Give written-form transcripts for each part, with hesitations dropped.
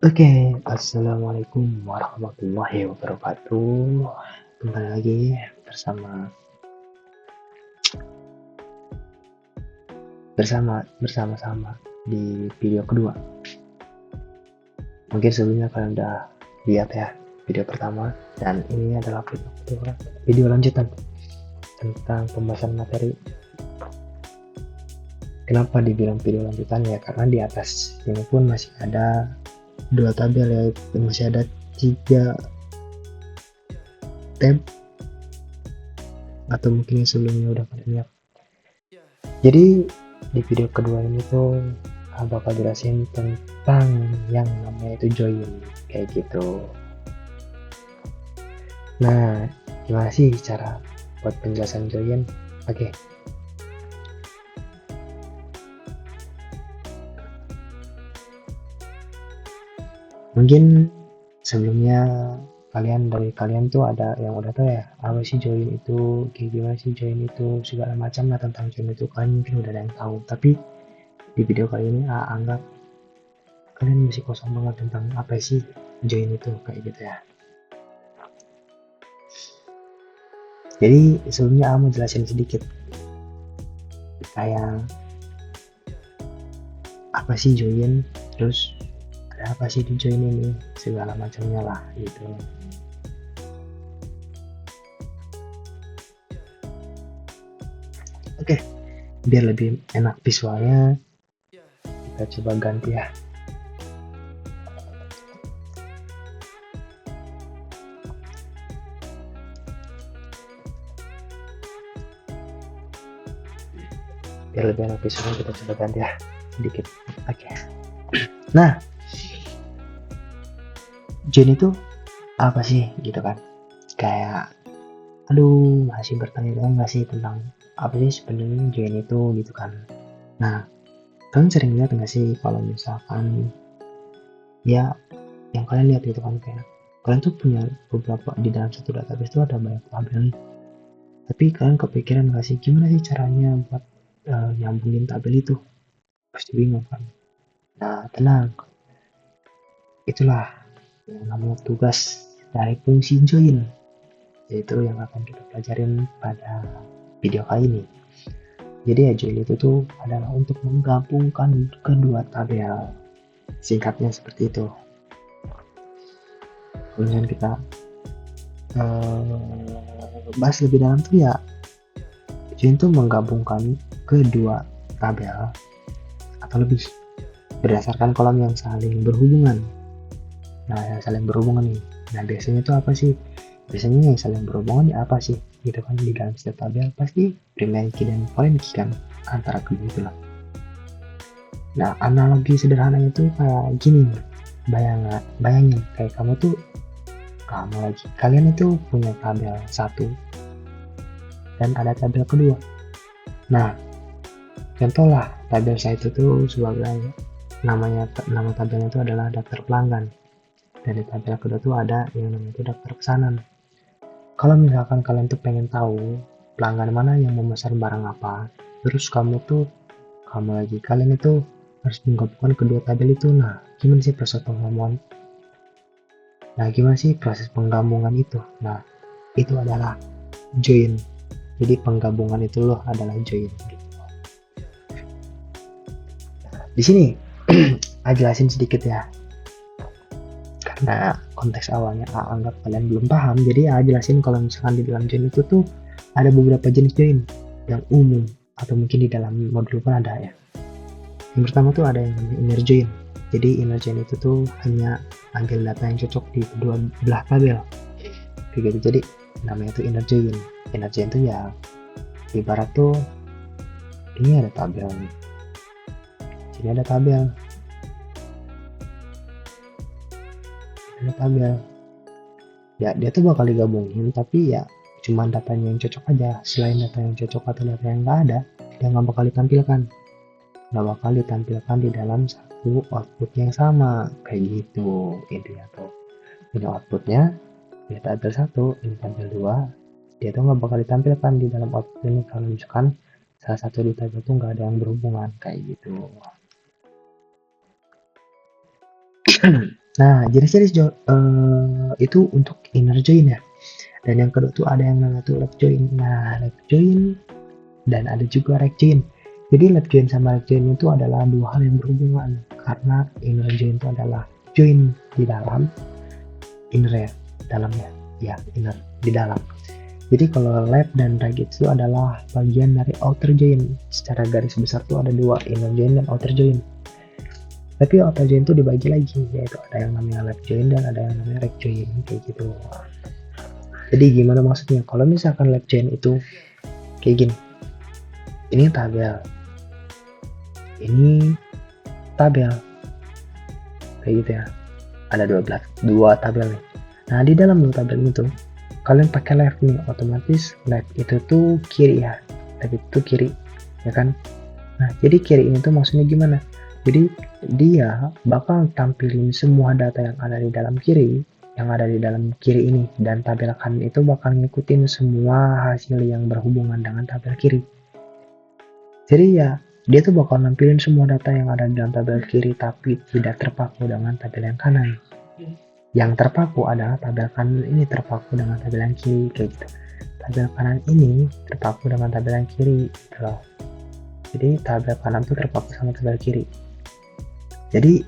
Assalamualaikum warahmatullahi wabarakatuh. Kembali lagi bersama bersama-sama di video kedua. Mungkin sebelumnya kalian udah lihat ya video pertama, dan ini adalah video lanjutan tentang pembahasan materi. Kenapa dibilang video lanjutan ya? Karena di atas ini pun masih ada dua tabel, ya, masih ada 3 tab, atau mungkin yang sebelumnya udah pada lihat. Jadi di video kedua ini tuh bakal jelasin tentang yang namanya itu join, kayak gitu. Nah, gimana sih cara buat penjelasan join? Oke. Mungkin sebelumnya dari kalian tuh ada yang udah tahu ya, apa sih join itu, kayak gimana sih join itu, segala macam lah tentang join itu, kalian mungkin udah ada yang tahu. Tapi di video kali ini anggap kalian masih kosong banget tentang apa sih join itu, kayak gitu ya. Jadi sebelumnya mau jelasin sedikit kayak apa sih join, terus ada apa sih di join ini, segala macamnya lah gitu. Oke, biar lebih enak visualnya, kita coba ganti ya. Biar lebih enak visualnya, kita coba ganti ya sedikit. Oke. Nah, join itu apa sih gitu kan? Kayak masih bertanya-tanya nggak sih tentang apa sih sebenarnya join itu gitu kan? Nah, kalian sering lihat nggak sih kalau misalkan ya yang kalian lihat gitu kan, kayak kalian tuh punya beberapa di dalam satu database itu ada banyak tabel nih, tapi kalian kepikiran nggak sih gimana sih caranya buat nyambungin tabel itu? Pasti bingung kan? Nah, tenang, itulah yang namanya tugas dari fungsi join, yaitu yang akan kita pelajarin pada video kali ini. Jadi ya, join itu tuh adalah untuk menggabungkan kedua tabel, singkatnya seperti itu. Kemudian kita bahas lebih dalam tuh ya, join itu menggabungkan kedua tabel atau lebih berdasarkan kolom yang saling berhubungan. Nah, yang saling berhubungan nih, nah biasanya itu apa sih? Biasanya yang saling berhubungan ya apa sih gitu kan? Di dalam setiap tabel pasti primary key dan foreign key kan, antara kedua itu lah. Nah, analogi sederhananya tuh kayak gini, bayangin kayak kalian itu punya tabel 1 dan ada tabel kedua. Nah, contohlah tabel 1 itu sebagai nama tabelnya itu adalah daftar pelanggan, dan di tabel kedua tuh ada yang namanya itu daftar pesanan. Kalau misalkan kalian tuh pengen tahu pelanggan mana yang memesan barang apa, terus kalian itu harus menggabungkan kedua tabel itu. Nah, gimana sih proses penggabungan itu? Nah, itu adalah join. Jadi penggabungan itu loh adalah join. Di sini jelasin sedikit ya, karena konteks awalnya anggap kalian belum paham, jadi jelasin kalau misalkan di dalam join itu tuh ada beberapa jenis join yang umum, atau mungkin di dalam modul pun ada ya. Yang pertama tuh ada yang namanya inner join. Jadi inner join itu tuh hanya ambil data yang cocok di kedua belah tabel kayak gitu. Jadi namanya tuh inner join. Inner join tuh ya ibarat tuh ini ada tabel nih, sini ada tabel, ya dia tuh bakal digabungin, tapi ya cuma datanya yang cocok aja. Selain data yang cocok atau data yang nggak ada, dia nggak bakal ditampilkan di dalam satu output yang sama, kayak gitu intinya tuh. Ini outputnya di tabel 1, ini tabel 2, dia tuh nggak bakal ditampilkan di dalam output ini kalau misalkan salah satu di tabel tuh nggak ada yang berhubungan, kayak gitu. Nah, jenis-jenis itu untuk inner join ya. Dan yang kedua tuh ada yang namanya tuh left join. Nah, left join dan ada juga right join. Jadi left join sama right join itu adalah dua hal yang berhubungan, karena inner join itu adalah join di dalam, inner ya, dalamnya, ya inner di dalam. Jadi kalau left dan right itu adalah bagian dari outer join. Secara garis besar tuh ada dua, inner join dan outer join. Tapi outer join itu dibagi lagi, yaitu ada yang namanya left join dan ada yang namanya right join, kayak gitu. Jadi gimana maksudnya? Kalau misalkan left join itu kayak gini, ini tabel, ini tabel, kayak gitu ya. Ada dua tabel nih. Nah, di dalam dua tabel itu kalian pakai left nih, otomatis left itu tuh kiri ya, left itu kiri, ya kan? Nah, jadi kiri ini tuh maksudnya gimana? Jadi dia bakal tampilin semua data yang ada di dalam kiri, ini, dan tabel kanan itu bakal ngikutin semua hasil yang berhubungan dengan tabel kiri. Jadi ya, dia tuh bakal nampilin semua data yang ada di dalam tabel kiri, tapi tidak terpaku dengan tabel yang kanan. Yang terpaku adalah tabel kanan ini terpaku dengan tabel yang kiri, kayak gitu. Tabel kanan ini terpaku dengan tabel yang kiri, gitu loh. Jadi tabel kanan tuh terpaku sama tabel kiri. Jadi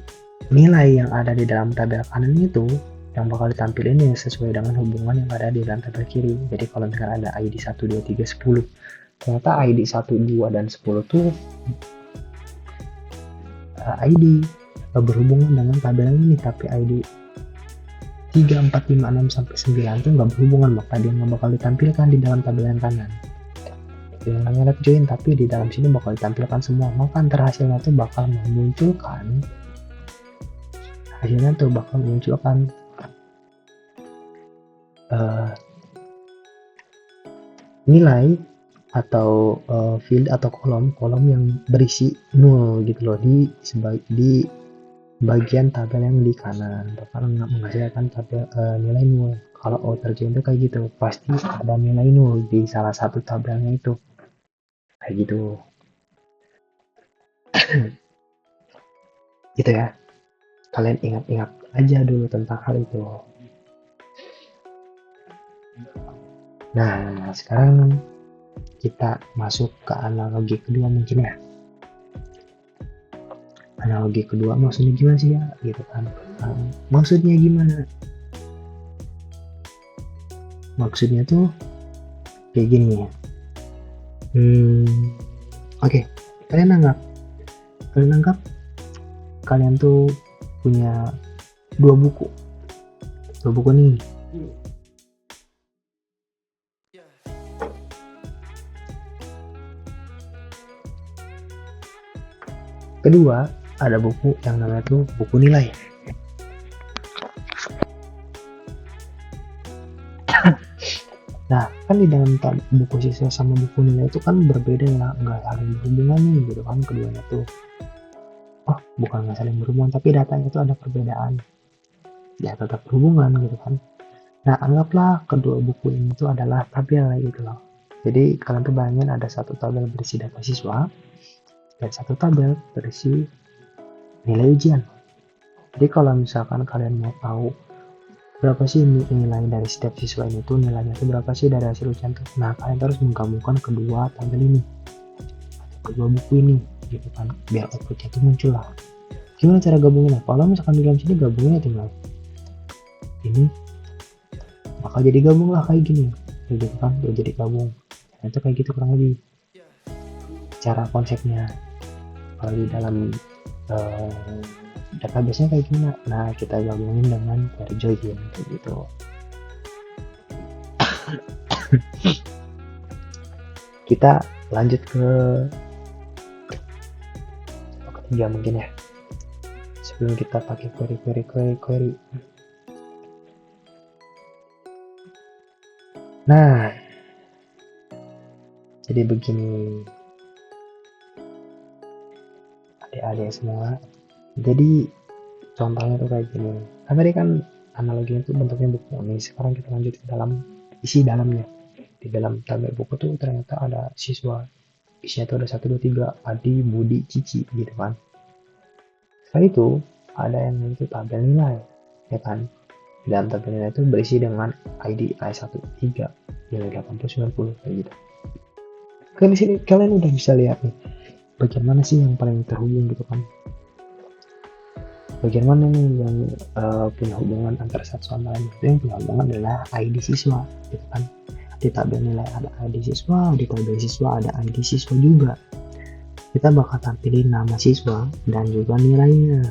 nilai yang ada di dalam tabel kanan itu yang bakal ditampilin ya sesuai dengan hubungan yang ada di dalam tabel kiri. Jadi kalau misalkan ada ID 1, 2, 3, 10, ternyata ID 1, 2, dan 10 tuh ID berhubungan dengan tabel ini, tapi ID 3, 4, 5, 6, sampai 9 tuh nggak berhubungan, maka dia nggak bakal ditampilkan di dalam tabel yang kanan. Yang namanya left join, tapi di dalam sini bakal ditampilkan semua, maka antar hasilnya tuh bakal memunculkan nilai atau field atau kolom yang berisi 0 gitu loh di bagian tabel yang di kanan, bakal menghasilkan tabel nilai 0. Kalau outer join itu kayak gitu, pasti ada nilai 0 di salah satu tabelnya itu, kayak gitu. Gitu ya, kalian ingat-ingat aja dulu tentang hal itu. Nah, sekarang kita masuk ke analogi kedua mungkin ya. Analogi kedua maksudnya gimana sih ya, gitu kan? Maksudnya gimana? Maksudnya tuh kayak gini ya. Oke. Kalian anggap kalian tuh punya dua buku nih. Kedua, ada buku yang namanya tuh buku nilai. Nah, kan di dalam buku siswa sama buku nilai itu kan berbeda ya, nggak saling berhubungan nih, gitu kan, keduanya tuh. Oh, bukan nggak saling berhubungan, tapi datanya itu ada perbedaan. Ya, tetap berhubungan gitu kan. Nah, anggaplah kedua buku ini tuh adalah tabel gitu loh. Jadi, kalian tuh bayangin ada satu tabel berisi data siswa, dan satu tabel berisi nilai ujian. Jadi kalau misalkan kalian mau tahu berapa sih nilai dari setiap siswa ini tuh, nilainya tuh berapa sih dari hasil ujian tuh, nah kalian harus menggabungkan kedua tabel ini, kedua buku ini, gitu kan, biar outputnya tuh muncul lah. Gimana cara gabungnya? Kalau misalkan di dalam sini gabungnya tinggal ini, bakal jadi gabung lah kayak gini, kayak gitu kan, udah jadi gabung. Nah, itu kayak gitu kurang lebih cara konsepnya. Kalau di dalam database-nya kayak gimana? Nah, kita gabungin dengan query join kayak gitu. Kita lanjut ke ketiga mungkin ya. Sebelum kita pakai query. Nah, jadi begini adik-adik semua. Jadi contohnya tuh kayak gini. Kan tadi kan analoginya tuh bentuknya buku nih. Sekarang kita lanjut ke dalam isi dalamnya. Di dalam tabel buku tuh ternyata ada siswa. Isinya tuh ada 1, 2, 3, Adi, Budi, Cici gitu kan. Setelah itu ada yang itu tabel nilai. ya kan. Di dalam tabel nilai itu berisi dengan ID A13 nilai 80 90 kayak gitu. Kan di sini kalian udah bisa lihat nih bagian mana sih yang paling terhubung gitu kan. Bagian mana nih yang punya hubungan antara satu sama lain. Itu yang punya hubungan adalah ID siswa gitu kan. Di tabel nilai ada ID siswa, di tabel siswa ada ID siswa juga. Kita bakal tampilin nama siswa dan juga nilainya.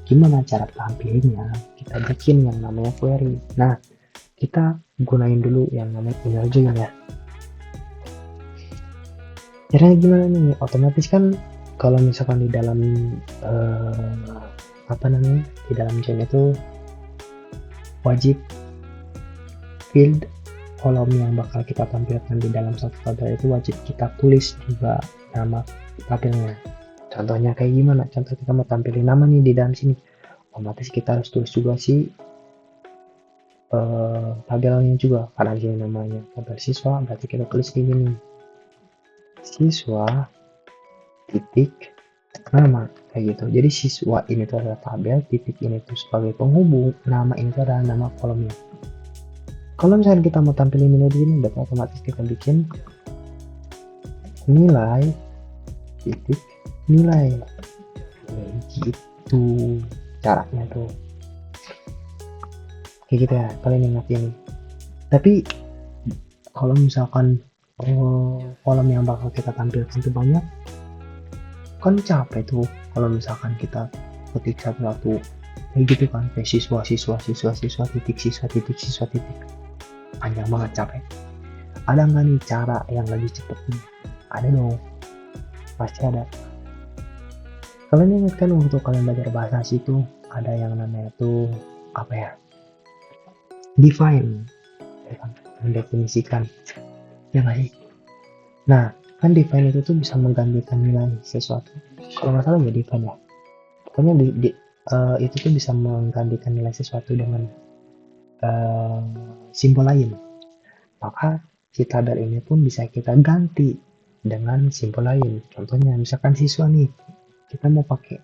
Gimana cara tampilinnya? Kita bikin yang namanya query. Nah, kita gunain dulu yang namanya inner join ya. Caranya gimana nih? Otomatis kan kalau misalkan di dalam di dalam join itu wajib field kolom yang bakal kita tampilkan di dalam satu tabel itu wajib kita tulis juga nama tabelnya. Contohnya kayak gimana? Contoh kita mau tampilin nama nih di dalam sini, otomatis kita harus tulis juga si tabelnya juga, karena di sini namanya tabel siswa, berarti kita tulis kayak gini, siswa titik nama kayak gitu. Jadi siswa ini tuh adalah tabel, titik ini tuh sebagai penghubung, nama ini tuh adalah nama kolomnya. Kalau misalnya kita mau tampilin nilai di sini, berarti otomatis kita bikin nilai titik nilai gitu caranya tuh, kayak gitu ya, kalian ingat ini. Tapi kalau misalkan kolom yang bakal kita tampilkan itu banyak, kan capek tuh kalau misalkan kita ketik satu-satu kayak gitu kan, kayak siswa titik panjang banget, capek. Ada nggak nih cara yang lebih cepet nih? Ada dong, pasti ada. Kalian ingat kan waktu kalian belajar bahasa asing itu ada yang namanya tuh apa ya, define, mendefinisikan ya nggak sih? Nah kan define itu tuh bisa menggantikan nilai sesuatu, kalau nggak salah ya define ya, pokoknya itu tuh bisa menggantikan nilai sesuatu dengan simbol lain. Maka si tabel ini pun bisa kita ganti dengan simbol lain. Contohnya misalkan siswa nih, kita mau pakai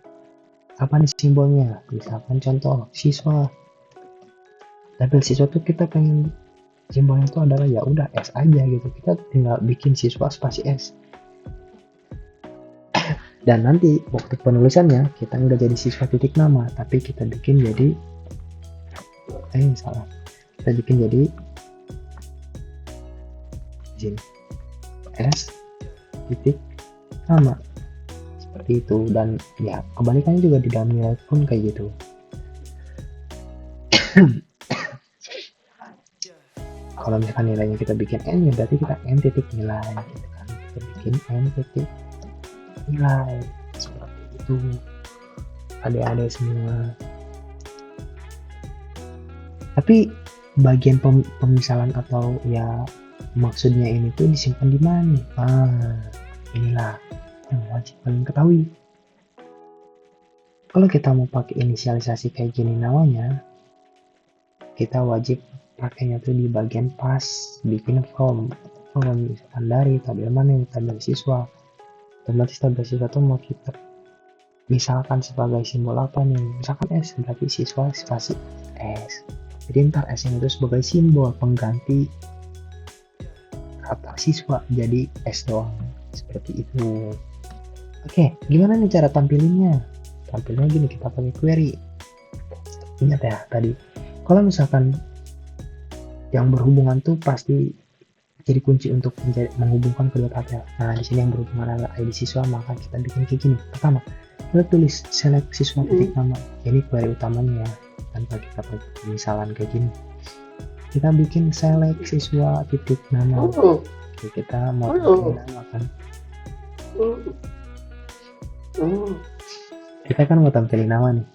apa nih simbolnya, misalkan contoh siswa, tabel siswa tuh kita pengen simbolnya itu adalah ya udah S aja gitu, kita tinggal bikin siswa spasi S, dan nanti waktu penulisannya kita nggak jadi siswa titik nama, tapi kita bikin jadi kita bikin jadi sini S titik nama, seperti itu. Dan ya kebalikannya juga di dalam nilai pun kayak gitu. Kalau misalkan nilainya kita bikin N, ya berarti kita N titik nilai gitu kan, kita bikin N titik nilai, seperti itu adik-adik semua. Tapi bagian pemisalan atau ya maksudnya ini tuh disimpan di mana? Inilah yang wajib kalian ketahui. Kalau kita mau pakai inisialisasi kayak gini namanya, kita wajib pakainya tuh di bagian pas bikin form misalkan dari tabel mana, tabel siswa, otomatis tabel siswa tuh mau kita misalkan sebagai simbol apa nih, misalkan S, berarti siswa spasi S, jadi ntar S itu sebagai simbol pengganti kata siswa jadi S doang, seperti itu. Oke, gimana nih cara tampilinnya? Tampilnya gini, kita pakai query. Ingat ya tadi, kalau misalkan yang berhubungan tuh pasti jadi kunci untuk menghubungkan kedua tabel. Nah di sini yang berhubungan adalah ID siswa, maka kita bikin kayak gini. Pertama kita tulis select siswa titik nama, ini query utamanya ya, tanpa kita pakai misalan kayak gini. Kita bikin select siswa titik nama. Oke, kita mau tampilin nama kan, kita kan mau tampilin nama nih,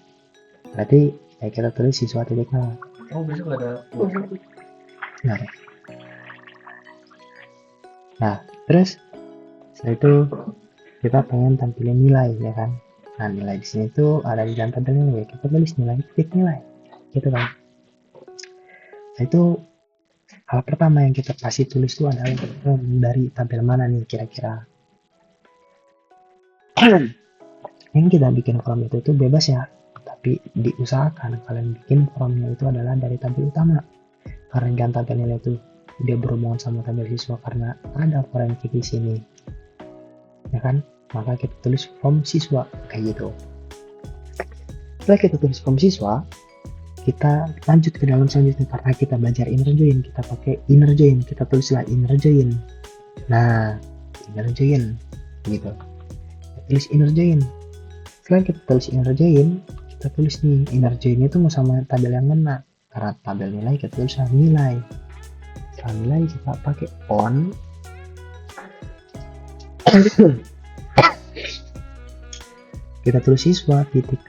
berarti ya kita tulis siswa titik nama. Besok ada. Nah terus setelah itu kita pengen tampilin nilai ya kan. Nah nilai di sini tuh ada di dalam tabel nilai, kita tulis nilai titik nilai gitu kan. Nah itu hal pertama yang kita kasih tulis itu adalah dari tabel mana nih kira-kira. Yang kita bikin kolom itu bebas ya, tapi diusahakan kalian bikin formnya itu adalah dari tabel utama, karena jangan tabel nilai itu dia berhubungan sama tabel siswa karena ada foreign key di sini, ya kan? Maka kita tulis form siswa kayak gitu. Setelah kita tulis form siswa, kita lanjut ke dalam selanjutnya karena kita belajar inner join, kita pakai inner join, kita tulislah inner join. Nah, inner join gitu. Kita tulis inner join. Setelah kita tulis inner join, kita tulis nih inner join itu mau sama tabel yang mana? Karena tabel nilai kita tulis nilai. Setelah nilai kita pakai on. Kita tulis siswa titik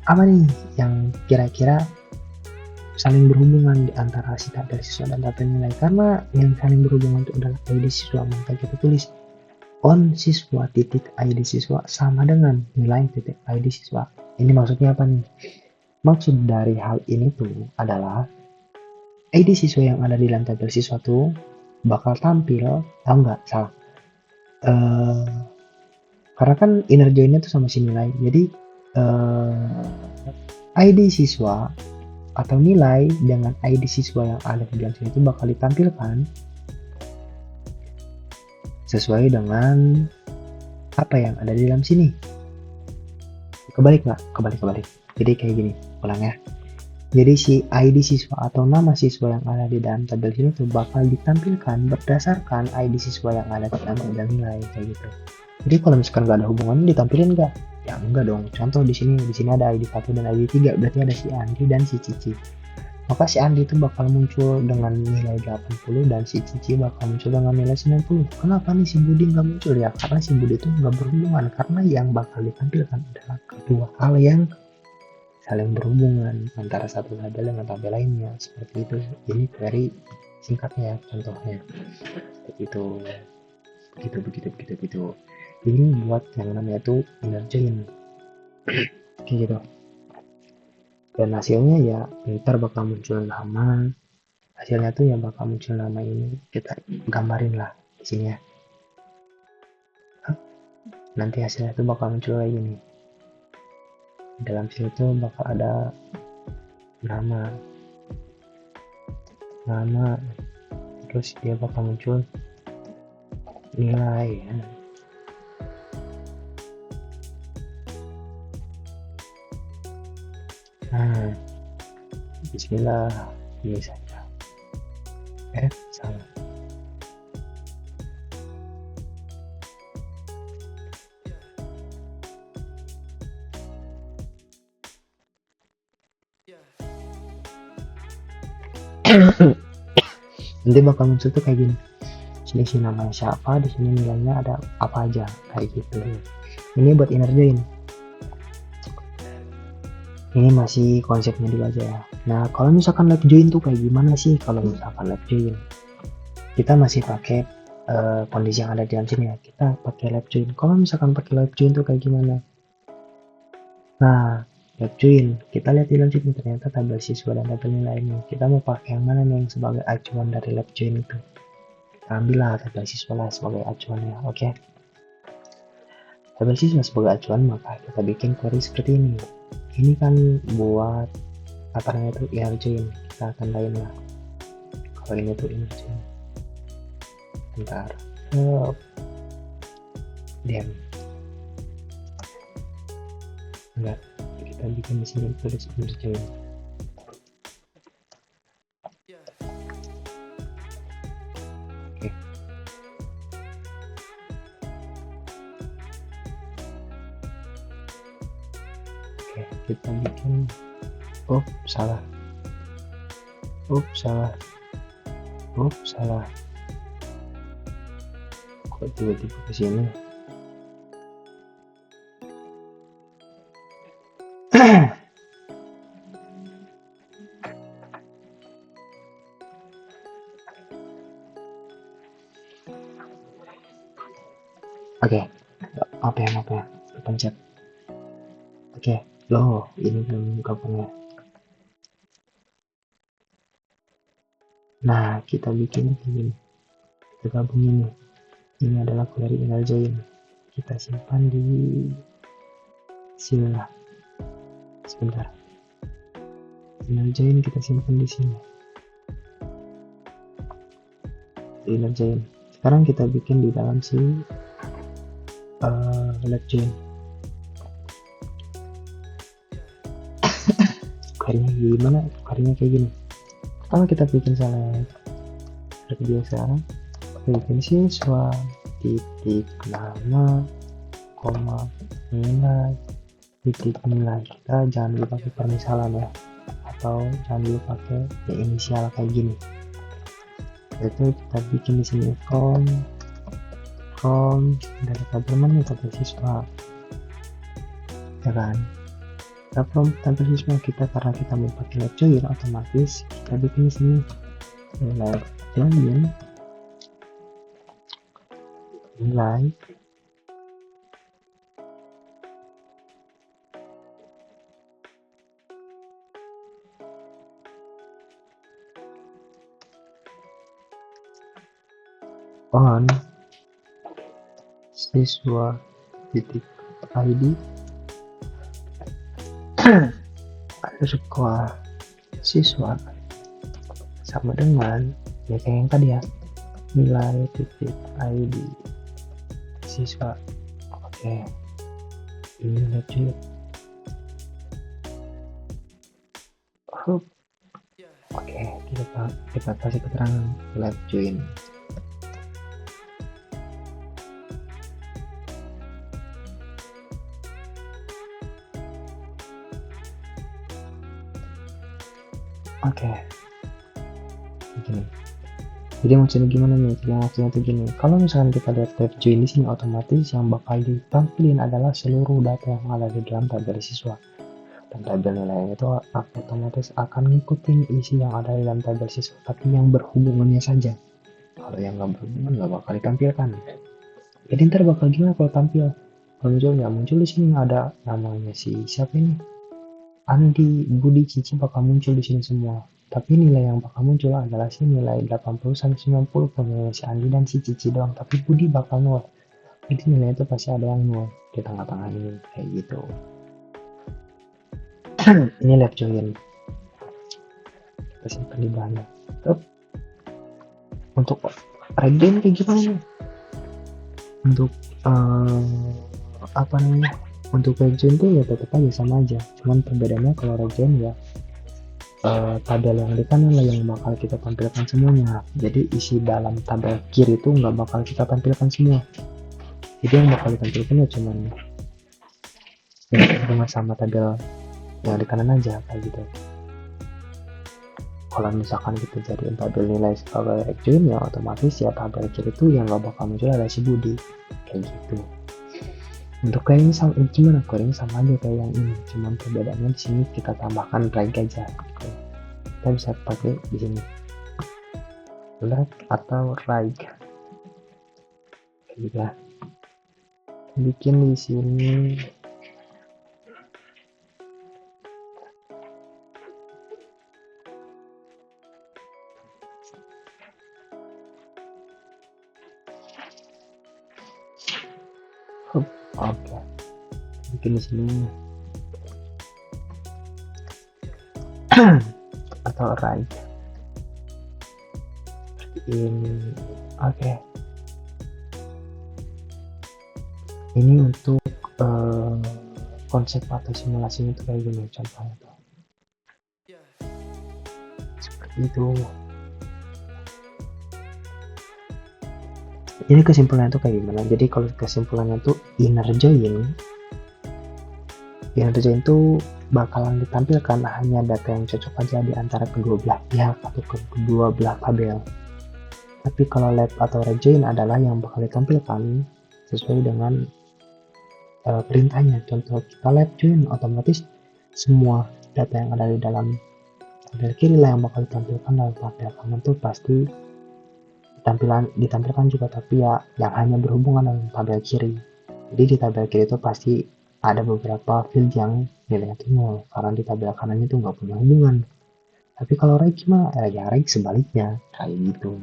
apa nih yang kira-kira saling berhubungan di antara si tabel siswa dan tabel nilai. Karena yang saling berhubungan itu adalah ID siswa, maka kita tulis on siswa titik ID siswa sama dengan nilai titik ID siswa. Ini maksudnya apa nih? Maksud dari hal ini tuh adalah ID siswa yang ada di dalam tabel siswa tuh bakal tampil, salah. Karena kan inner join-nya tuh sama si nilai, jadi ID siswa atau nilai dengan ID siswa yang ada di dalam sini itu bakal ditampilkan sesuai dengan apa yang ada di dalam sini. Kebalik nggak? Kebalik. Jadi kayak gini, ulang ya. Jadi si ID siswa atau nama siswa yang ada di dalam tabel sini tuh bakal ditampilkan berdasarkan ID siswa yang ada di dalam tabel nilai kayak gitu. Jadi kalau misalkan nggak ada hubungannya ditampilin nggak? Ya enggak dong. Contoh di sini ada ID 1 dan ID 3, berarti ada si Andi dan si Cici. Maka si Andi itu bakal muncul dengan nilai 80 dan si Cici bakal muncul dengan nilai 90. Kenapa nih si Budi nggak muncul ya? Karena si Budi itu nggak berhubungan, karena yang bakal ditampilkan adalah kedua hal yang saling berhubungan antara satu tabel dengan tabel lainnya, seperti itu. Ini very singkatnya contohnya seperti itu. Begitu. Ini buat yang namanya tuh inner join kayak gitu. Dan hasilnya ya ntar bakal muncul nama, hasilnya tuh yang bakal muncul nama ini kita gambarin lah di sini ya. Nanti hasilnya tuh bakal muncul kayak gini. Dalam sini tuh bakal ada nama, terus dia bakal muncul nilai ya. Nah, bismillah, ini saja. Salah. Nanti bakal muncul tuh kayak gini. Sini sih namanya siapa, di sini nilainya ada apa aja kayak gitu. Ini buat inner join. Ini masih konsepnya dulu aja ya. Nah, kalau misalkan left join tuh kayak gimana sih? Kalau misalkan left join, kita masih pakai kondisi yang ada di dalam sini ya. Kita pakai left join. Kalau misalkan pakai left join tuh kayak gimana? Nah, left join, kita lihat di dalam sini ternyata tabel siswa dan tabel nilai ini. Kita mau pakai yang mana nih yang sebagai acuan dari left join itu? Kita ambillah tabel siswa lah sebagai acuan ya. Oke. Tabel siswa sebagai acuan, maka kita bikin query seperti ini. Ini kan buat patternnya itu inner join, kita tandain lah kalau ini tuh inner join. Bentar, diam, enggak, kita bikin di sini tulis inner join. Kita bikin salah kok tiba-tiba ke sini. Oke. Apa ya pencet. Oke. Loh, ini belum gabung ya. Nah, kita bikin ini. Kita gabung ini. Ini adalah query inner join. Kita simpan di sini lah. sebentar, inner join kita simpan di sini, di inner join. Sekarang kita bikin di dalam si left join. Query-nya gimana? Query-nya kayak gini. Pertama kita bikin select, seperti biasa, bikin siswa, titik nama, koma, nilai, titik nilai. Kita jangan lupa pakai permisalan ya, atau jangan lupa pakai ya, inisial kayak gini. Itu kita bikin di sini from dari tabel mana tabel siswa, ya kan? Kita from tabel siswa kita, karena kita mau pakai left join, otomatis kita bikin di sini left join nilai on siswa titik id underscore siswa sama dengan ya kayak yang tadi ya, nilai titik id siswa. Oke, ini lucu. Oke, kita kasih keterangan left join. Oke, gini. Jadi maksudnya gimana nih? Jadi maksudnya tuh gini. Kalau misalkan kita lihat left join di sini, otomatis yang bakal ditampilin adalah seluruh data yang ada di dalam tabel siswa. Dan tabel nilai itu otomatis akan ngikutin isi yang ada di dalam tabel siswa, tapi yang berhubungannya saja. Kalau yang nggak berhubungan nggak bakal ditampilkan. Jadi ntar bakal gimana kalau tampil? Kalau muncul di sini ada namanya si siapa ini? Andi, Budi, Cici bakal muncul di sini semua. Tapi nilai yang bakal muncul adalah si nilai 80-90 nilai si Andi dan si Cici doang. Tapi Budi bakal 0. Jadi nilai itu pasti ada yang 0 di tengah-tengah ini kayak gitu. Ini left join. Kita simpan di bahannya. Untuk right join kayak gimana nih? Untuk apa namanya? Untuk right join tuh ya tetap aja sama aja. Cuman perbedaannya kalau right join ya tabel yang di kanan lah yang bakal kita tampilkan semuanya. Jadi isi dalam tabel kiri itu nggak bakal kita tampilkan semua. Jadi yang bakal ditampilkan ya cuman yang berhubungan sama tabel yang di kanan aja kayak gitu. Kalau misalkan kita jadiin tabel nilai sebagai right join ya otomatis ya tabel kiri itu yang nggak bakal muncul ada si Budi kayak gitu. Untuk query sama gimana? Query sama aja kayak yang ini, cuman perbedaannya di sini kita tambahkan drag aja. Kita bisa pakai di sini left atau right kayak gitu ya. Bikin di sini oke. Bikin di sini atau right ini. Oke. Ini untuk konsep atau simulasinya itu kayak gini contohnya tuh. Seperti itu. Jadi kesimpulannya tuh kayak gimana? Jadi kalau kesimpulannya tuh inner join tuh bakalan ditampilkan hanya data yang cocok aja di antara kedua belah pihak atau kedua belah tabel. Tapi kalau left atau right join adalah yang bakal ditampilkan sesuai dengan perintahnya. Contoh kita left join, otomatis semua data yang ada di dalam tabel kiri lah yang bakal ditampilkan dalam tabel kanan tuh pasti ditampilkan juga, tapi ya yang hanya berhubungan dengan tabel kiri. Jadi di tabel kiri itu pasti ada beberapa field yang nilainya itu 0 karena di tabel kanan itu nggak punya hubungan. Tapi kalau right gimana? Ya right sebaliknya kayak gitu.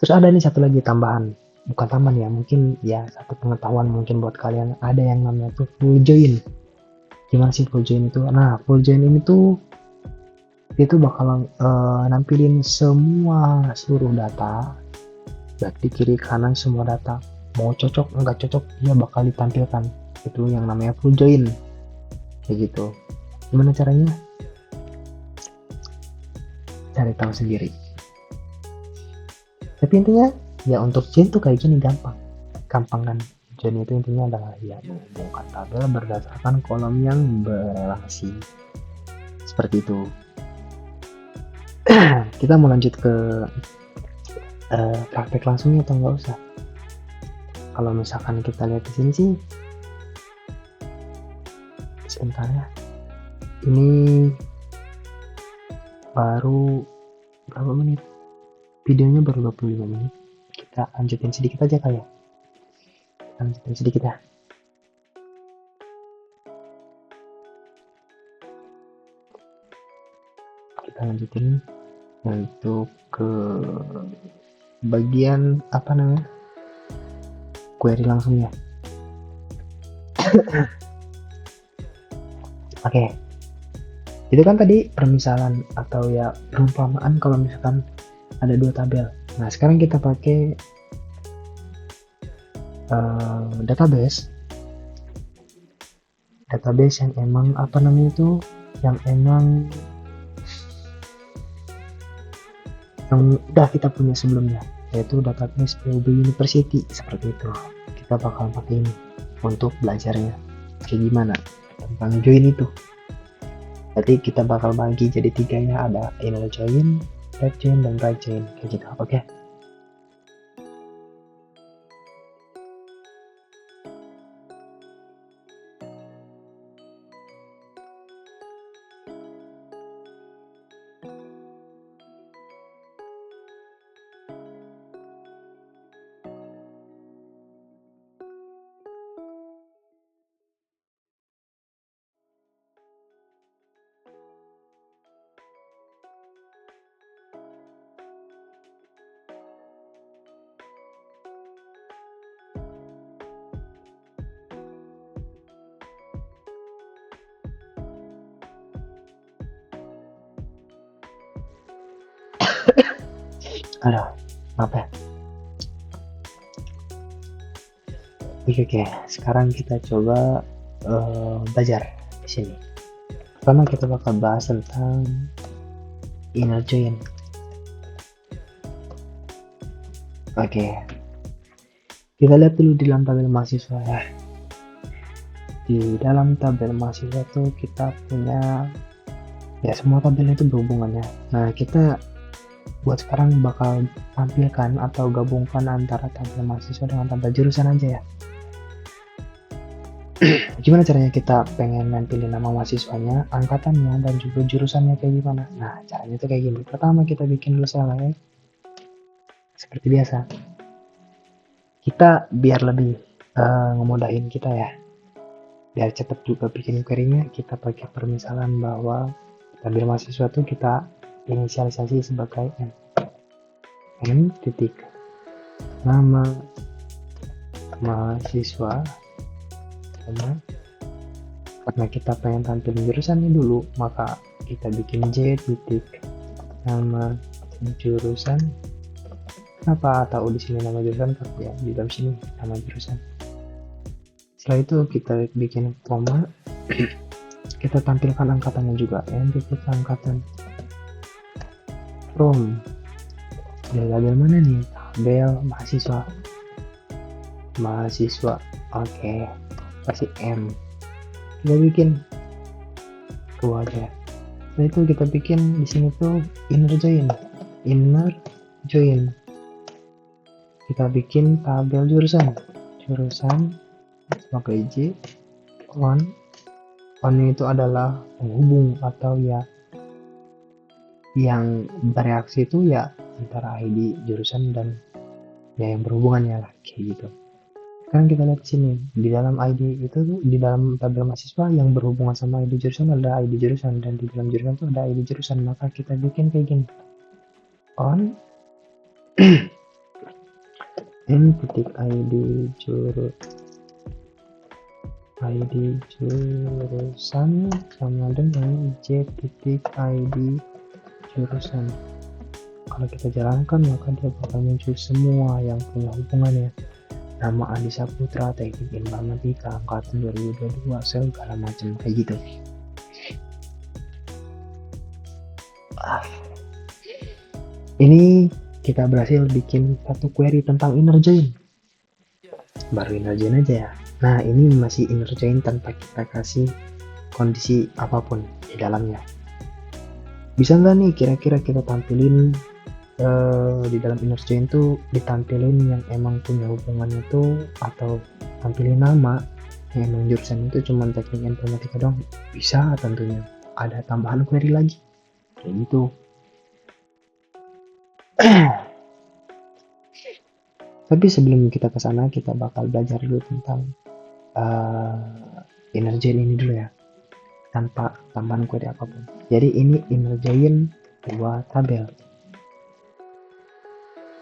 Terus ada nih satu lagi tambahan, bukan tambahan ya, mungkin ya satu pengetahuan mungkin buat kalian, ada yang namanya tuh full join. Gimana sih full join itu? Nah, full join ini tuh itu bakalan nampilin semua seluruh data, baik di kiri kanan semua data. Mau cocok nggak cocok dia bakal ditampilkan. Itu yang namanya full join. Kayak gitu. Gimana caranya? Cari tahu sendiri. Tapi intinya ya untuk join tuh kayak gini gampang kan. Join itu intinya adalah ya menghubungkan tabel berdasarkan kolom yang berelasi seperti itu. Kita mau lanjut ke praktek langsungnya atau nggak usah? Kalau misalkan kita lihat di sini sih, sebentar ya, ini baru berapa menit? Videonya baru 25 menit. Kita lanjutin sedikit aja kali ya. Lanjutin sedikit ya. Kita lanjutin untuk ke bagian apa namanya? Query langsung ya. Oke. Itu kan tadi permisalan atau ya perumpamaan kalau misalkan ada dua tabel. Nah, sekarang kita pakai database yang emang apa namanya itu, yang emang yang udah kita punya sebelumnya, yaitu database PUB University. Seperti itu kita bakal pakai ini untuk belajarnya kayak gimana tentang join itu. Jadi kita bakal bagi jadi 3 ya, ada inner join, left join, dan right join kayak gitu. Oke. Aduh, apa ya? Oke. Sekarang kita coba belajar di sini. Pertama kita bakal bahas tentang inner join. Oke. Kita lihat dulu di dalam tabel mahasiswa ya. Di dalam tabel mahasiswa tuh kita punya ya semua tabel itu berhubungannya. Nah, kita buat sekarang bakal tampilkan atau gabungkan antara tabel mahasiswa dengan tabel jurusan aja ya. Gimana caranya kita pengen nampilin nama mahasiswanya, angkatannya, dan juga jurusannya kayak gimana? Nah, caranya tuh kayak gini. Pertama kita bikin dulu select. Seperti biasa. Kita biar lebih ngemudahin kita ya. Biar cepet juga bikin query-nya, kita pakai permisalan bahwa tabel mahasiswa tuh kita inisialisasi sebagai N titik nama mahasiswa, karena kita pengen tampilin jurusannya dulu, maka kita bikin J titik nama jurusan. Kenapa tahu di sini nama jurusan? Karena ya di dalam sini nama jurusan. Setelah itu kita bikin koma, kita tampilkan angkatannya juga, N titik angkatan from. Dari tabel mana nih? Tabel mahasiswa. Oke, kasih M. Kita bikin aja. Setelah itu kita bikin di sini tuh inner join. Kita bikin tabel jurusan pakai J on itu adalah penghubung atau ya yang bereaksi itu ya antara ID jurusan dan ya yang berhubungannya lah kayak gitu. Sekarang kita lihat di sini di dalam ID itu tuh, di dalam tabel mahasiswa yang berhubungan sama ID jurusan ada ID jurusan, dan di dalam jurusan itu ada ID jurusan. Maka kita bikin kayak gini, on n titik ID jurusan ID jurusan sama dengan J titik ID jurusan. Kalau kita jalankan maka dia bakal muncul semua yang punya hubungannya. Nama Andi Saputra, teknik informatika, angkatan 2022, segala macam kayak gitu. Ini kita berhasil bikin satu query tentang inner join. Baru inner join aja ya. Nah, ini masih inner join tanpa kita kasih kondisi apapun di dalamnya. Bisa nggak nih kira-kira kita tampilin di dalam inner join tuh ditampilin yang emang punya hubungannya tuh, atau tampilin nama yang emang jurusan itu cuma teknik informatika doang? Bisa tentunya. Ada tambahan query lagi kayak gitu. Tapi sebelum kita ke sana, kita bakal belajar dulu tentang inner join ini dulu ya, tanpa tambahan query apapun. Jadi ini inner join 2 tabel.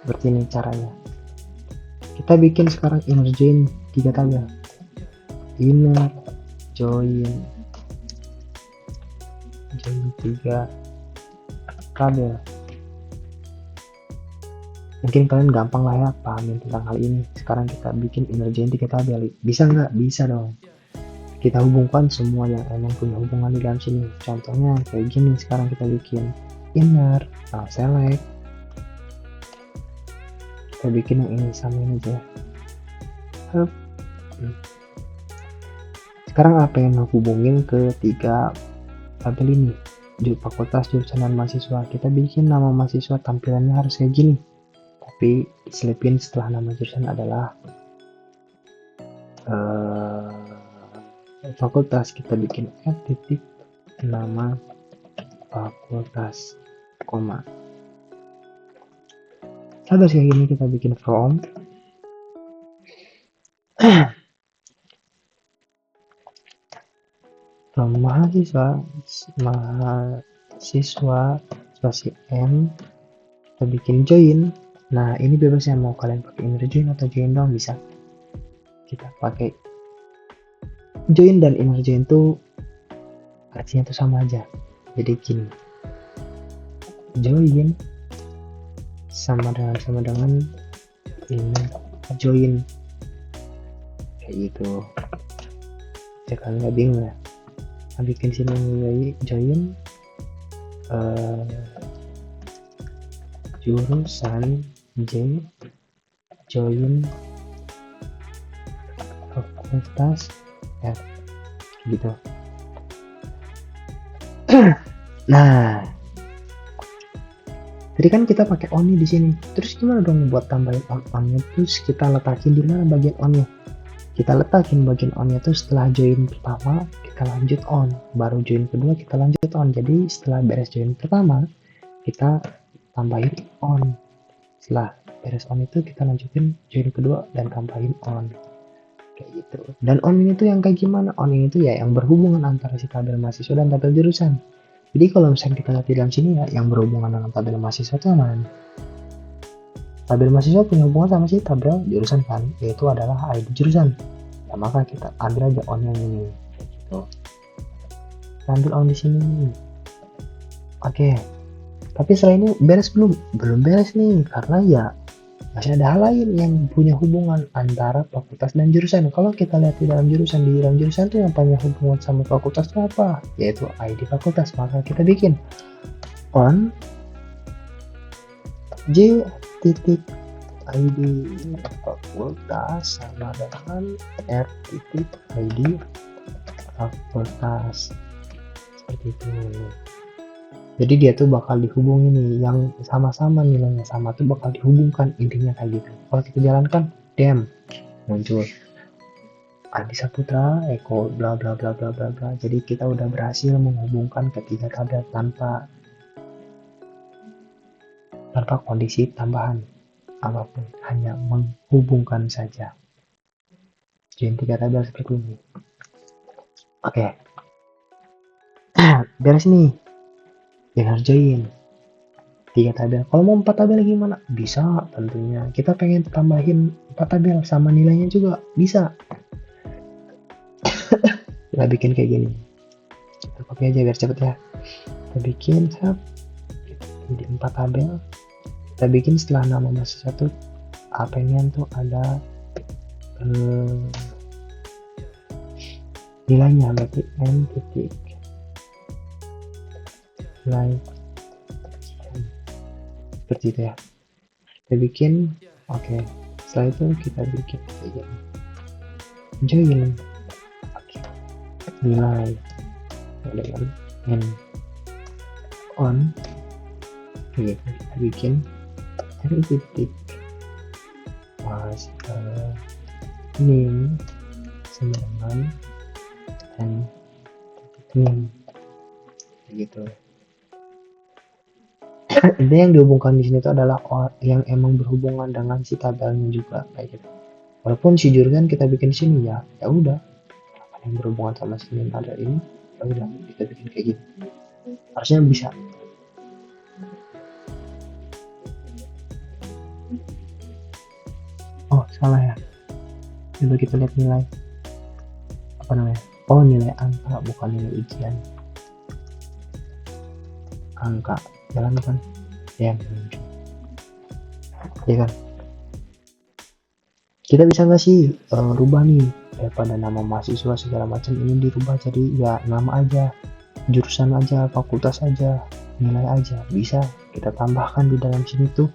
Seperti ini caranya. Kita bikin sekarang inner join 3 tabel. Inner join 3 tabel. Mungkin kalian gampang lah ya pahamin tentang hal ini. Sekarang kita bikin inner join 3 tabel. Bisa nggak? Bisa dong. Kita hubungkan semua yang emang punya hubungan di dalam sini. Contohnya kayak gini. Sekarang kita bikin inner, select. Kita bikin yang ini, samain aja. Sekarang apa yang menghubungin ke 3 tabel ini? Fakultas, jurusan, dan mahasiswa. Kita bikin nama mahasiswa, tampilannya harus kayak gini. Tapi diselipin setelah nama jurusan adalah fakultas. Kita bikin F titik nama fakultas, koma. Habis kayak gini kita bikin from mahasiswa spasi M, kita bikin join. Nah, ini bebas ya, mau kalian pakai inner join atau join doang bisa. Kita pakai join dan inner join tuh artinya tuh sama aja. Jadi gini, join sama dengan inner join kayak gitu. Ya kalian nggak bingung ya. Nah, bikin sini join jurusan J, join fakultas F gitu. Nah, tadi kan kita pakai on-nya di sini. Terus gimana dong buat tambahin on-nya? Terus kita letakin di mana bagian on-nya? Kita letakin bagian on-nya tuh setelah join pertama kita lanjut on, baru join kedua kita lanjut on. Jadi setelah beres join pertama kita tambahin on. Setelah beres on itu kita lanjutin join kedua dan tambahin on kayak gitu. Dan on ini tuh yang kayak gimana? On ini tuh ya yang berhubungan antara si tabel mahasiswa dan tabel jurusan. Jadi kalau misalnya kita lihat di dalam sini ya, yang berhubungan dengan tabel mahasiswa itu mana? Tabel mahasiswa punya hubungan sama si tabel jurusan kan, yaitu adalah ID jurusan. Ya maka kita ambil aja on yang ini gitu. Kita ambil on di sini. Oke. Tapi setelah ini beres belum? Belum beres nih, karena ya masih ada hal lain yang punya hubungan antara fakultas dan jurusan. Kalau kita lihat di dalam jurusan tuh yang punya hubungan sama fakultas itu apa? Yaitu ID fakultas. Maka kita bikin on J titik ID fakultas sama dengan R titik ID fakultas, seperti itu. Jadi dia tuh bakal dihubungi nih, yang sama-sama nilainya sama tuh bakal dihubungkan, intinya kayak gitu. Kalau kita jalankan, muncul Andi Saputra, Eko, bla bla bla bla bla bla. Jadi kita udah berhasil menghubungkan ketiga tabel tanpa kondisi tambahan apapun, hanya menghubungkan saja. Join 3 tabel seperti ini. Oke. Beres nih. Inner join 3 tabel. Kalau mau 4 tabel gimana? Bisa tentunya. Kita pengen tambahin 4 tabel sama nilainya juga bisa. kita bikin kayak gini, kita copy aja biar cepet ya. Kita bikin jadi 4 tabel. Kita bikin setelah nama mahasiswa tuh pengen tuh ada nilainya, berarti n titik nilai seperti itu ya. Kita bikin oke. Setelah itu kita bikin kayak gini, join nilai dengan n on gitu. Kita bikin n titik name sama dengan n titik name gitu. Ini yang dihubungkan di sini itu adalah yang emang berhubungan dengan si tabelnya juga kayak gitu. Walaupun si jurgen kita bikin sini ya udah yang berhubungan sama sini ada ini, ya udah kita bikin kayak gitu. Harusnya bisa. Oh salah ya. Coba kita lihat nilai apa namanya. Oh nilai angka bukan nilai ujian. Angka jalan kan ya, ya kan. Kita bisa nggak sih rubah nih daripada nama mahasiswa segala macam ini dirubah jadi ya nama aja, jurusan aja, fakultas aja, nilai aja, bisa kita tambahkan di dalam sini tuh.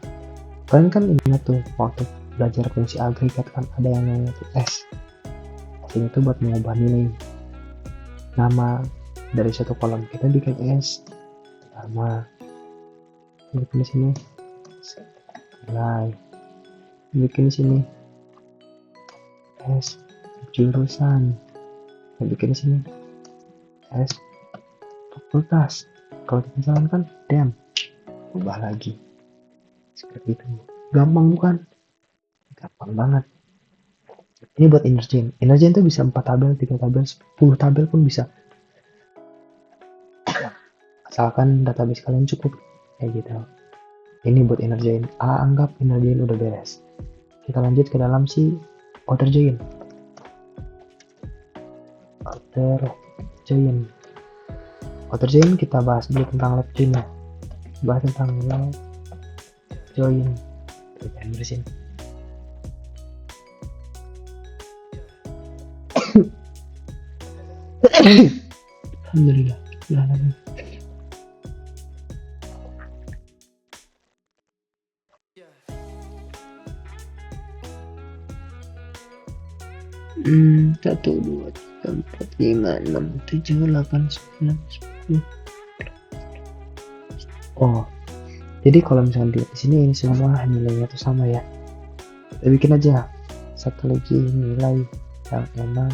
Kalian kan ingat tuh waktu belajar fungsi agregat kan ada yang namanya tuh S. Sini tuh buat mengubah nilai nama dari satu kolom, kita bikin S nama, bikin di sini nilai, bikin di sini S jurusan, bikin di sini S fakultas. Kalau kita jalankan dem ubah lagi seperti itu. Gampang bukan? Gampang banget. Ini buat Energen itu bisa 4 tabel, 3 tabel, 10 tabel pun bisa, asalkan database kalian cukup kayak gitu. Ini buat Energen. Anggap Energen udah beres. Kita lanjut ke dalam si outer join. Outer join kita bahas dulu tentang left join ya. Bahas tentang left join. Kita beresin. Alhamdulillah. Satu, dua, tiga, empat, lima, enam, tujuh, delapan, sembilan, 10. Oh, jadi kalau misalnya di sini ini semua nilainya tuh sama ya. Kita bikin aja satu lagi nilai yang emang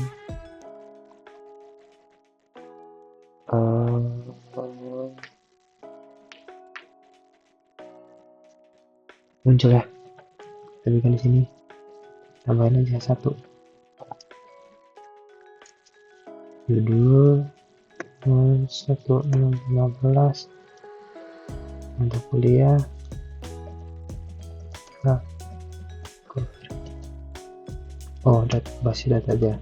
muncul ya. Kita bikin di sini, tambahin aja 1. Judul 1615 untuk kuliah. Nah, oh basi data aja.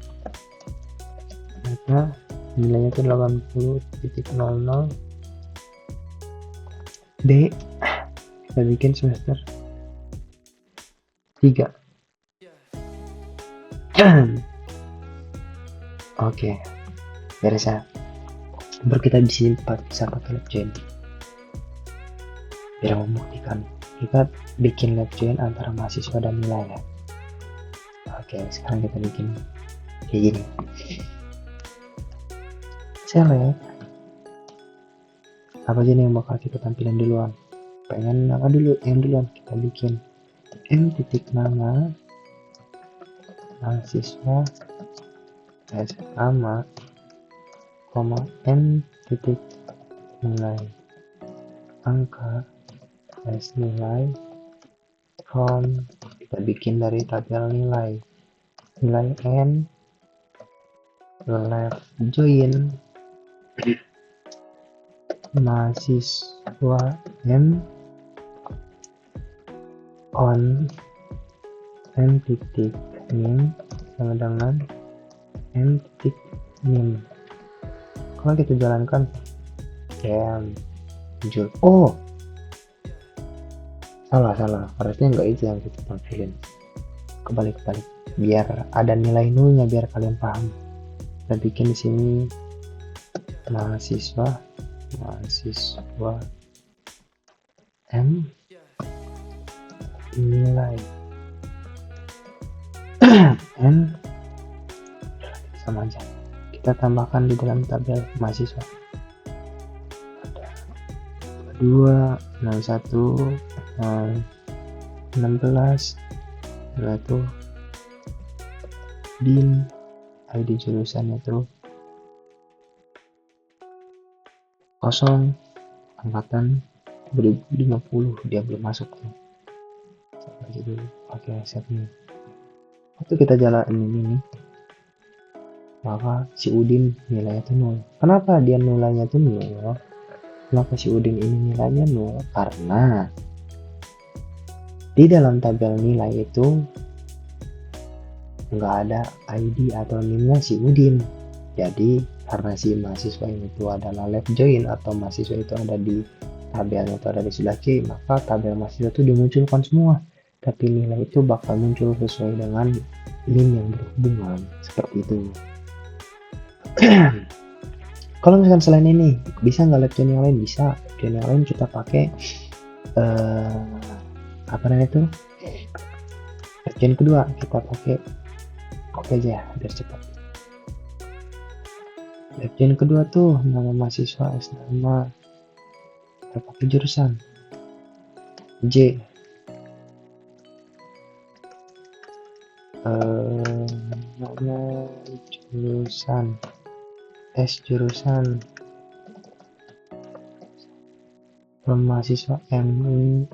Data nilainya itu 80.00 B. Kita bikin semester 3. Oke, beres ya. Baru kita di sini bisa pakai lab join. Biar membuktikan kita bikin lab join antara mahasiswa dan nilai ya. Oke, sekarang kita bikin kayak gini. Select apa aja nih yang bakal kita tampilin duluan. Pengen apa dulu yang duluan kita bikin n titik nama mahasiswa S nama koma n titik nilai angka S nilai from, kita bikin dari tabel nilai n left join mahasiswa m on n titik name sama dengan n titik name Kalau kita jalankan yang muncul, oh salah, harusnya nggak itu yang kita tampilin, kebalik, biar ada nilai nolnya, biar kalian paham. Kita bikin di sini mahasiswa M nilai N sama aja, kita tambahkan di dalam tabel mahasiswa. Ada 2, 01, 16, itu DIN, ID jurusan itu 0 angkatan 2050, dia belum masuk tuh. Aja dulu pakai setnya. Waktu kita jalan ini, maka si Udin nilainya tuh 0. Kenapa dia nilainya tuh 0? Kenapa si Udin ini nilainya 0? Karena di dalam tabel nilai itu nggak ada ID atau NIM-nya si Udin. Jadi karena si mahasiswa ini itu adalah left join atau mahasiswa itu ada di tabelnya itu ada di sebelah kiri, maka tabel mahasiswa itu dimunculkan semua, tapi nilai itu bakal muncul sesuai dengan NIM yang berhubungan, seperti itu. Kalau misalkan selain ini bisa nggak left join yang lain? Bisa. Left join yang lain kita pakai apa namanya itu, left join kedua kita pakai oke aja biar cepat. Left join kedua tuh nama mahasiswa, nama, kita pakai jurusan J, nama jurusan S, jurusan mahasiswa M,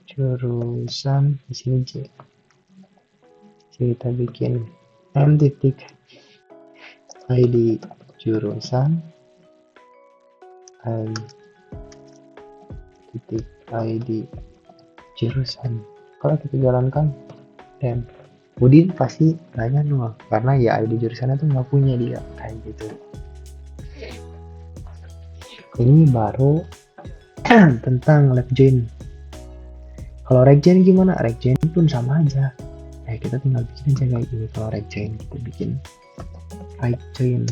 jurusan di sini J. Jadi kita bikin M titik ID jurusan, I titik ID jurusan. Kalau kita jalankan dan Udin pasti nanya 0 karena ya ID jurusannya tuh nggak punya dia, kayak gitu. Ini baru tentang left join. Kalau right join gimana? Right join pun sama aja. Ya kita tinggal bikin aja kayak gini. Kalau right join kita bikin right join.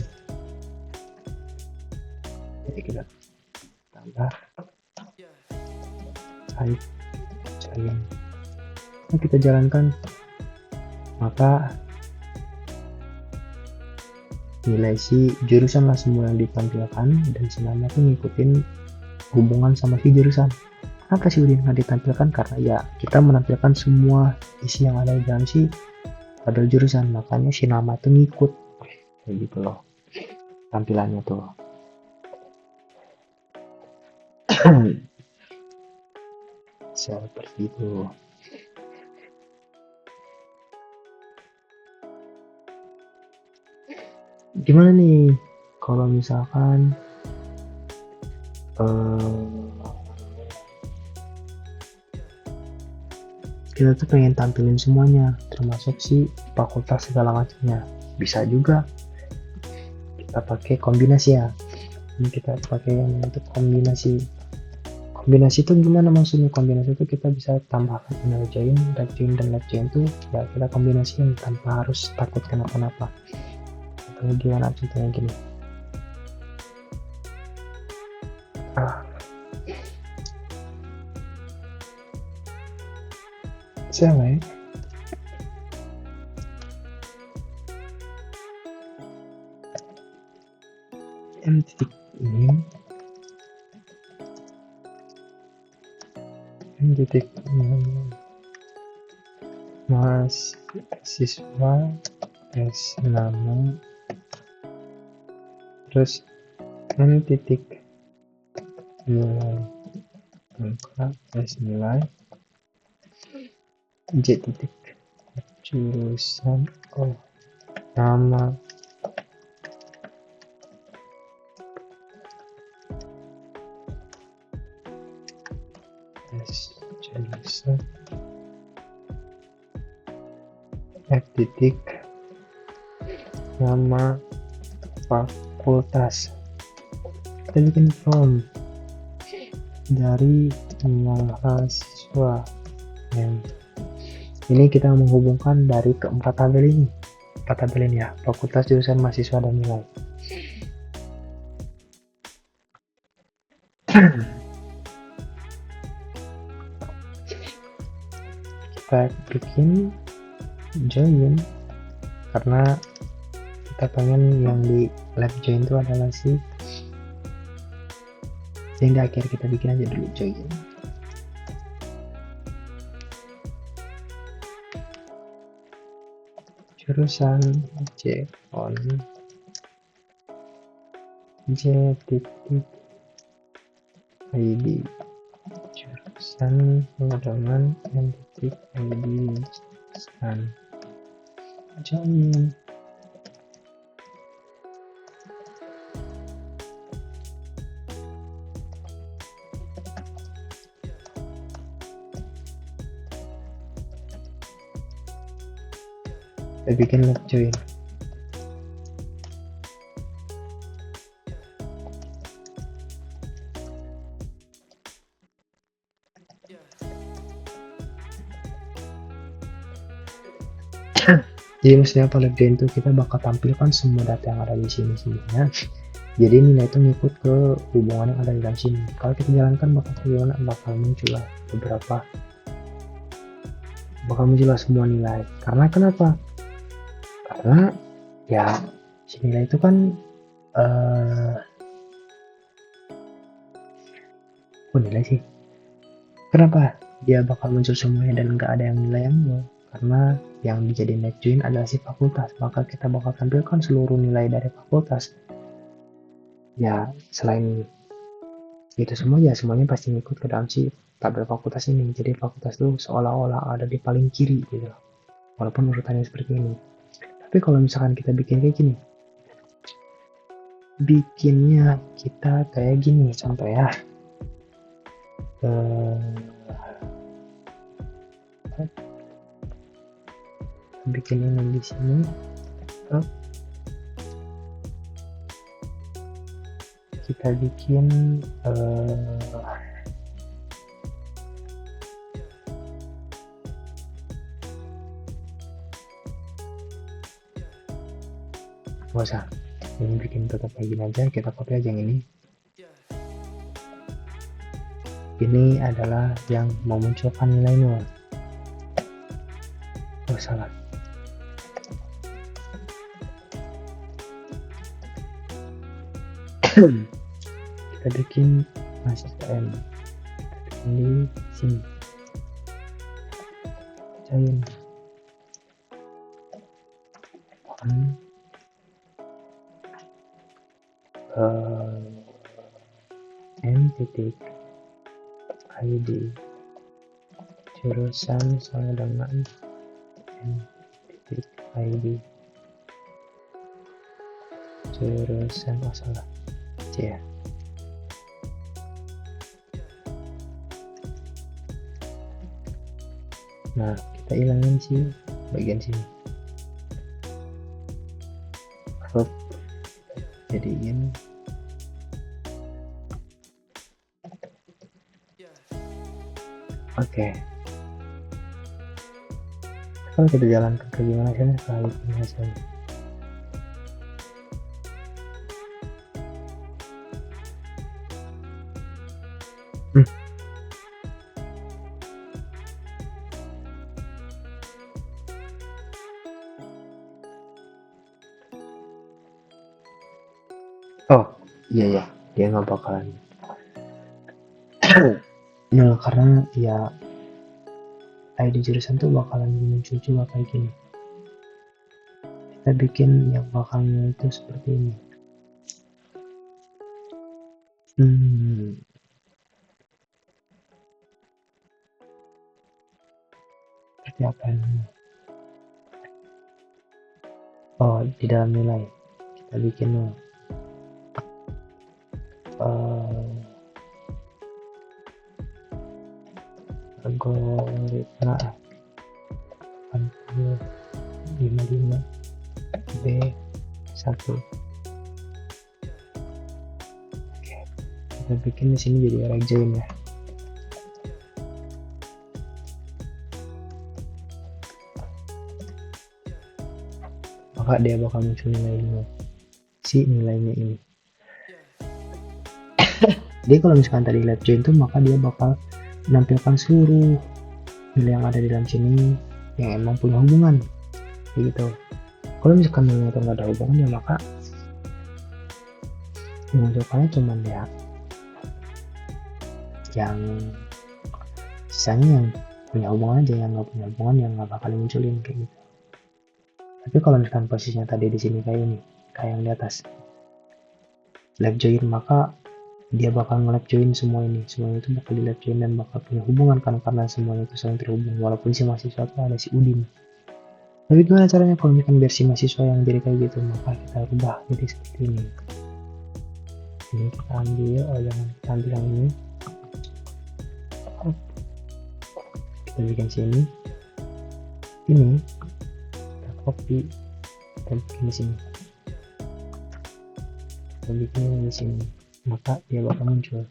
Jadi kita tambah right join. Nah, kita jalankan, maka nilai si jurusan lah semua yang ditampilkan, dan si nama tuh ngikutin hubungan sama si jurusan. Kenapa sih Udin nggak ditampilkan? Karena ya kita menampilkan semua isi yang ada di dalam si tabel jurusan, makanya si nama tuh ngikut kayak gitu loh tampilannya tuh. Seperti itu. Gimana nih kalau misalkan kita tuh pengen tampilin semuanya termasuk si fakultas segala macamnya? Bisa juga kita pakai kombinasi ya. Ini kita pakai yang untuk kombinasi itu gimana maksudnya? Kombinasi itu kita bisa tambahkan inner join, right join, dan left join tuh ya kita kombinasiin tanpa harus takut kenapa-napa. Atau gimana contohnya gini, select M titik ini, M titik mahasiswa S nama, terus M titik nilai angka S nilai, J titik jurusan, nama, S jurusan, F titik nama fakultas. Kita bikin form dari mahasiswa. Ini kita menghubungkan dari keempat tabel ini. Empat tabel ini ya, fakultas, jurusan, mahasiswa, dan nilai. Kita bikin join karena kita pengen yang di lab join itu adalah sehingga akhir kita bikin aja dulu join. Jurusan J on J titik ID, jurusan pengembangan N titik ID, jurusan join. Kita bikin lab join. Jadi maksudnya apa, lab join itu kita bakal tampilkan semua data yang ada di sini sebenarnya. Jadi nilai itu ngikut ke hubungan yang ada di dalam sini. Kalau kita jalankan bakal muncul lah beberapa, bakal muncul semua nilai. Karena kenapa? Karena ya si nilai itu kan nilai sih. Kenapa dia bakal muncul semuanya dan nggak ada yang nilai yang nol? Karena yang dijadiin lab join adalah si fakultas, maka kita bakal tampilkan seluruh nilai dari fakultas. Ya selain itu semua ya semuanya pasti ngikut ke dalam si tabel fakultas ini. Jadi fakultas itu seolah-olah ada di paling kiri gitu, walaupun urutannya seperti ini. Tapi kalau misalkan kita bikin kayak gini, bikinnya kita kayak gini contoh ya, bikin ini di sini, kita bikin nggak usah, ini bikin tetap kayak gini aja, kita copy aja yang ini. Ini adalah yang memunculkan nilai nol. Oh salah. Kita bikin mahasiswa M. Kita bikin di sini. Join. M titik ID, jurusan sama dengan N titik ID, jurusan salah C ya. Nah kita hilangin sih bagian sini, crop jadiin oke. Kalau kita jalankan ke gimana sih kali ini hasilnya. Oh iya dia nggak bakalan nol karena ya ID jurusan tuh bakalan muncul juga kayak gini. Kita bikin yang bakalnya itu seperti ini. Seperti apa ini? Oh di dalam nilai kita bikin nol. Algoritma 8055 B1 kita bikin di sini jadi array join ya. Maka dia bakal muncul nilainya, si nilainya ini. Jadi kalau misalkan tadi left join tuh, maka dia bakal menampilkan seluruh nilai yang ada di dalam sini yang emang punya hubungan gitu. Kalau misalkan nilai itu nggak ada hubungan ya, maka dimunculkannya cuman ya yang sisanya yang punya hubungan aja, yang nggak punya hubungan yang nggak bakal munculin kayak gitu. Tapi kalau misalkan posisinya tadi di sini kayak ini, kayak yang di atas left join, maka dia bakal nge-left join semuanya itu bakal di left join dan bakal punya hubungan karena semuanya itu saling terhubung, walaupun si mahasiswa itu ada si Udin. Tapi gimana caranya kalau misalkan biar si mahasiswa yang jadi kayak gitu? Maka kita rubah jadi seperti ini. Ini kita ambil, jangan kita ambil yang ini, kita bikin sini, ini kita copy dan bikin di sini, kita bikin di sini, maka dia bakal muncul.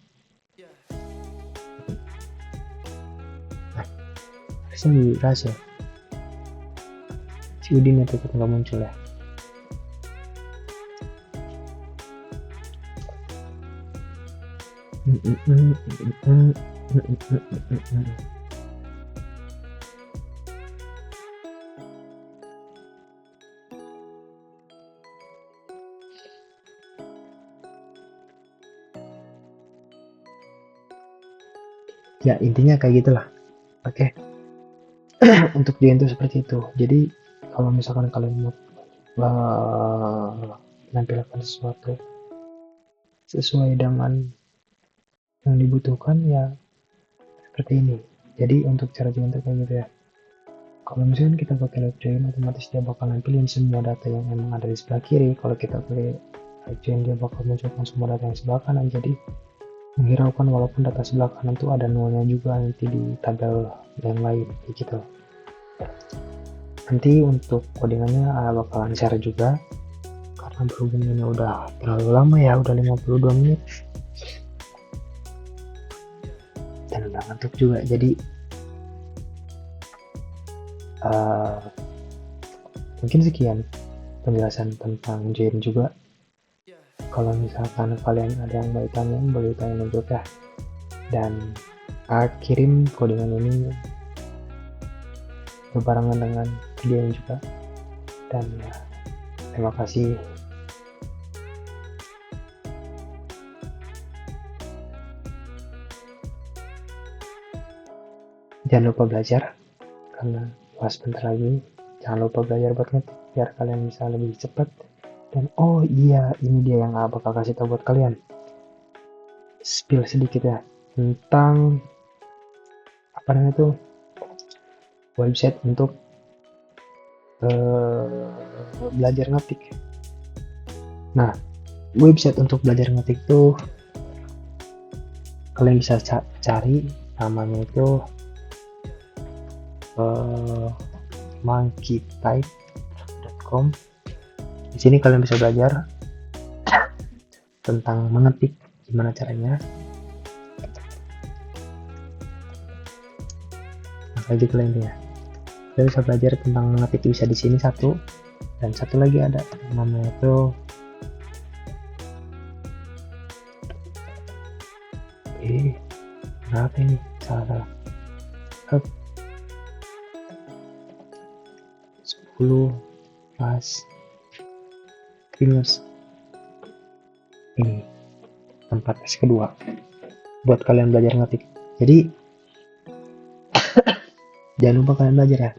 Nah, harusnya berhasil. Si Udin itu tetap nggak muncul ya. Ya intinya kayak gitulah. Oke. Untuk join itu seperti itu. Jadi kalau misalkan kalian mau menampilkan sesuatu sesuai dengan yang dibutuhkan ya seperti ini. Jadi untuk cara join itu kayak gitu ya. Kalau misalkan kita pakai left join, otomatis dia bakal nampilin semua data yang emang ada di sebelah kiri. Kalau kita pakai right join, dia bakal munculkan semua data yang sebelah kanan. Jadi menghiraukan walaupun data sebelah kanan itu ada nolnya juga nanti di tabel yang lain gitu. Nanti untuk codingannya bakalan share juga karena berhubung ini udah terlalu lama ya, udah 52 menit dan udah ngantuk juga. Jadi mungkin sekian penjelasan tentang join juga. Kalau misalkan kalian ada yang mau tanya, boleh tanya juga ya. Dan kirim codingan ini berbarengan dengan video juga. Dan ya, terima kasih. Jangan lupa belajar karena pas bentar lagi. Jangan lupa belajar buat ngetik biar kalian bisa lebih cepat. Dan oh iya, ini dia yang bakal kasih tahu buat kalian. Spill sedikit ya tentang apa namanya tuh website untuk belajar ngetik. Nah, website untuk belajar ngetik tuh kalian bisa cari namanya itu monkeytype.com. Di sini kalian bisa belajar tentang mengetik, gimana caranya. Nah, kayak gitu lah intinya. Kalian bisa belajar tentang mengetik bisa di sini satu, dan satu lagi ada namanya itu berapa ini? Salah. 10 pas fingers. Ini tempat tes kedua buat kalian belajar ngetik. Jadi jangan lupa kalian belajar ya.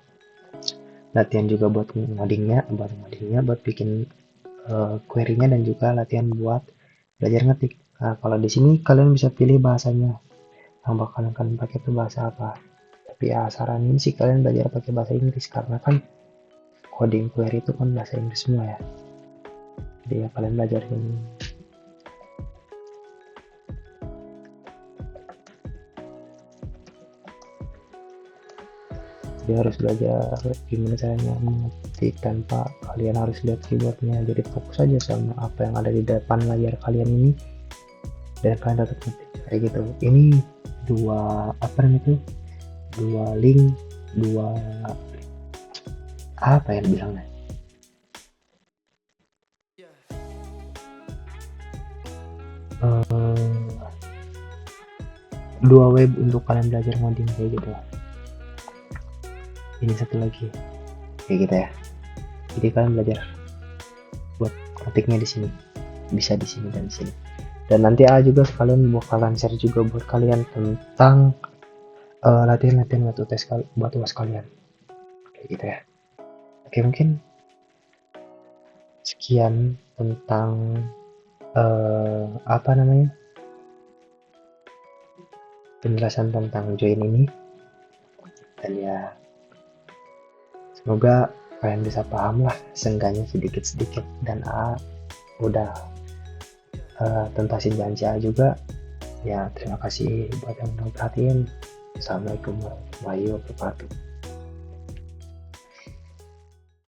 Latihan juga buat ngodingnya, buat bikin query-nya, dan juga latihan buat belajar ngetik. Nah, kalau di sini kalian bisa pilih bahasanya yang bakalan kalian pakai itu bahasa apa. Tapi ya saranin sih kalian belajar pakai bahasa Inggris karena kan coding query itu kan bahasa Inggris semua ya. Jadi ya kalian belajar ini. Jadi harus belajar gimana caranya mengetik tanpa kalian harus lihat keyboardnya. Jadi fokus aja sama apa yang ada di depan layar kalian ini. dan kalian dapat ngetik kayak gitu. Ini dua apa namanya itu, dua link, dua apa ya bilangnya, dua web untuk kalian belajar ngoding kayak gitu. Ini satu lagi kayak gitu ya, jadi kalian belajar buat ketiknya di sini, bisa di sini dan di sini. Dan nanti juga sekalian bakalan share juga buat kalian tentang latihan-latihan buat UTS buat UAS kalian kayak gitu ya. Oke, mungkin sekian tentang apa namanya, penjelasan tentang join ini. Dan ya semoga kalian bisa paham lah seenggaknya sedikit-sedikit. Dan udah tuntasin janji juga ya. Terima kasih buat yang udah perhatiin. Assalamualaikum warahmatullahi wabarakatuh.